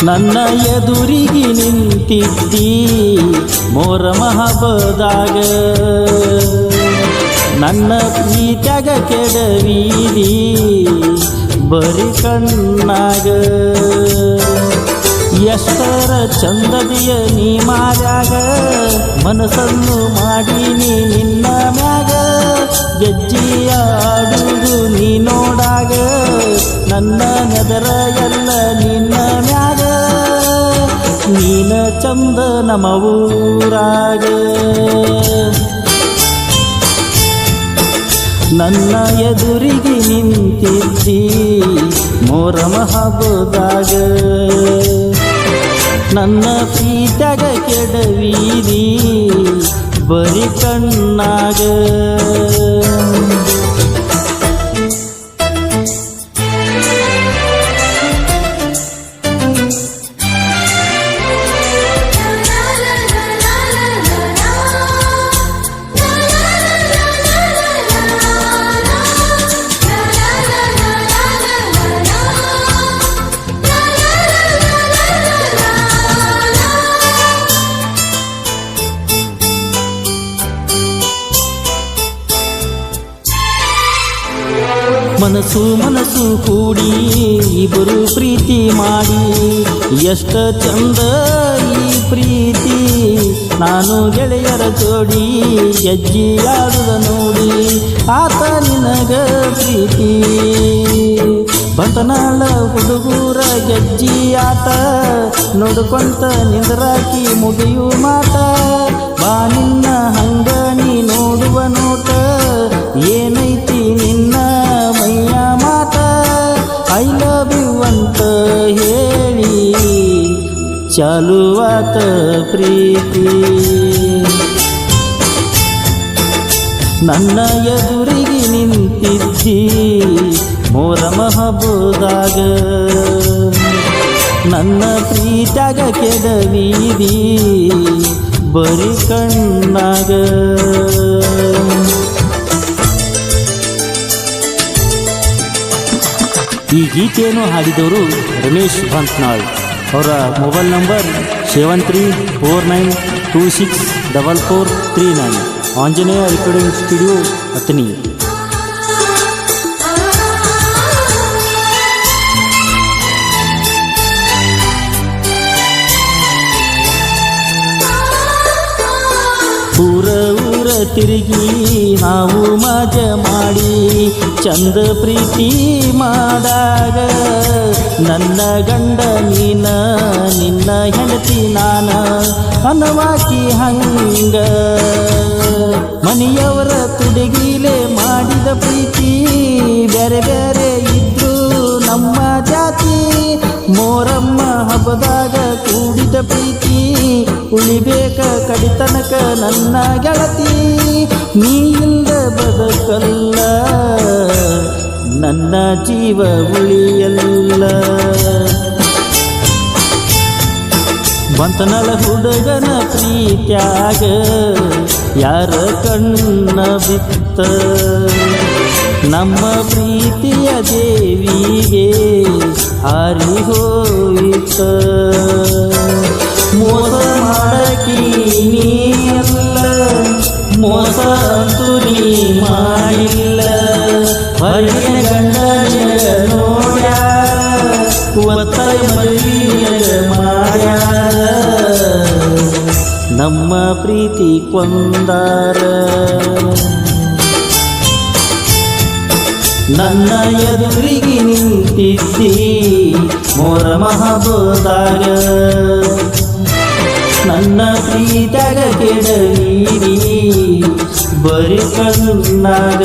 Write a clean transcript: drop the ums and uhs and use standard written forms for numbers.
ನನ್ನ ಎದುರಿಗೆ ನಿಂತಿದ್ದಿ ಮೊಹರಂ ಹಬ್ಬದಾಗ, ನನ್ನ ಪ್ರೀತ್ಯಾಗ ಕೆಡವಿದಿ ಬರಿ ಕಣ್ಣಾಗ. ಎಷ್ಟರ ಚಂದದಿಯ ನೀ ಮಾರ್ಯಾಗ, ಮನಸ್ಸನ್ನು ಮಾಡೀನಿ ನಿನ್ನ ಮ್ಯಾಗ. ಗೆಜ್ಜಿಯ ಆಡುವುದು ನೀ ನೋಡಾಗ, ನನ್ನ ನೆದರ ಎಲ್ಲ ನಿನ್ನ ಮ್ಯಾಗ. ನೀನ ಚಂದ ನಮ್ಮ ಊರಾಗ. ನನ್ನ ಎದುರಿಗೆ ನಿಂತಿದ್ದಿ ಮೊಹರಂ ಹಬ್ಬದಾಗ, ನನ್ನ ಪ್ರೀತ್ಯಾಗ ಕೆಡವಿದಿ ಬರಿ ಕಣ್ಣಾಗ. ಮನಸ್ಸು ಮನಸ್ಸು ಕೂಡಿ ಇಬ್ಬರು ಪ್ರೀತಿ ಮಾಡಿ, ಎಷ್ಟ ಚಂದ ಈ ಪ್ರೀತಿ. ನಾನು ಗೆಳೆಯರ ಜೋಡಿ ಗೆಜ್ಜಿಯಾಡುದ ನೋಡಿ ಆತ ನಿನಗ ಪ್ರೀತಿ. ಬಂತನಾಳ ಹುಡುಗೂರ ಗೆಜ್ಜಿಯಾಟ ನೋಡ್ಕೊಂತ ನಿಂದ್ರಾಕಿ ಮುಗಿಯು ಮಾಟ. ಬಾ ನಿನ್ನ ಹಂಗ ನೀ ನೋಡುವ ನೋಟ, ಏನೈತಿ ನಿನ್ನ ಮೈಯ ಮಾತ. ಐ ಲವ್ ಯು ಅಂತ ಹೇಳಿ ಚಾಲುವಾತ ಪ್ರೀತಿ. ನನ್ನ ಎದುರಿಗೆ ನಿಂತಿದ್ದಿ ಮೊಹರಂ ಹಬ್ಬದಾಗ, ನನ್ನ ಪ್ರೀತ್ಯಾಗ ಕೆಡವಿದಿ ಬರಿ ಕಣ್ಣಾಗ. ಈ ಗೀತೆಯನ್ನು ಹಾಡಿದವರು ರಮೇಶ್ ಬಂತ್ನಾಳ್. ಅವರ mobile number 7349264439. Anjaneya recording studio Athani. ಊರ ಊರ ತಿರುಗಿ ನಾವು ಮಜ ಮಾಡಿ ಚಂದ ಪ್ರೀತಿ ಮಾಡಾಗ, ನನ್ನ ಗಂಡ ನೀನ ನಿನ್ನ ಹೆಂಡತಿ ನಾನ ಅನ್ನವಾಕಿ ಹಂಗ. ಮನೆಯವರ ತುಡುಗಿಲೆ ಮಾಡಿದ ಪ್ರೀತಿ, ಬೇರೆ ಬೇರೆ ಇದ್ರು ನಮ್ಮ ಜಾತಿ. ಮೊಹರಂ ಹಬ್ಬದಾಗ ಕೂಡಿದ ಪ್ರೀತಿ, ಉಳಿಬೇಕ ಕಡಿತನಕ ನನ್ನ ಗೆಳತಿ. ನೀ ಇಲ್ದ ಬದುಕಲ್ಲ, ನನ್ನ ಜೀವ ಉಳಿಯಲ್ಲ. ಬಂತನಳ ಹುಡುಗನ ಪ್ರೀತ್ಯಾಗ ಯಾರ ಕಣ್ಣ ಬಿತ್ತ, ನಮ್ಮ ಪ್ರೀತಿಯ ದೇವಿಗೆ ಹಾರಿ ಹೋಯಿತ. ಮೋಸ ಮಾಡಕಿ ನೀಲ್ಲ, ಮೋಸ ಅಂತೂ ನೀ ಮಾಡಿಲ್ಲ. ಹೊರಗಿನ ಗಂಡನ ನೋಡ್ಯಾರ, ಒತ್ತಾಯ ಮದುವೆಯ ಮಾಡ್ಯಾರ, ನಮ್ಮ ಪ್ರೀತಿ ಕೊಂದಾರ. ನನ್ನ ಎದುರಿಗೆ ನಿಂತಿದ್ದಿ ಮೊಹರಂ ಹಬ್ಬದಾಗ, ನನ್ನ ಪ್ರೀತ್ಯಾಗ ಕೆಡವಿದಿ ಬರಿ ಕಣ್ಣಾಗ.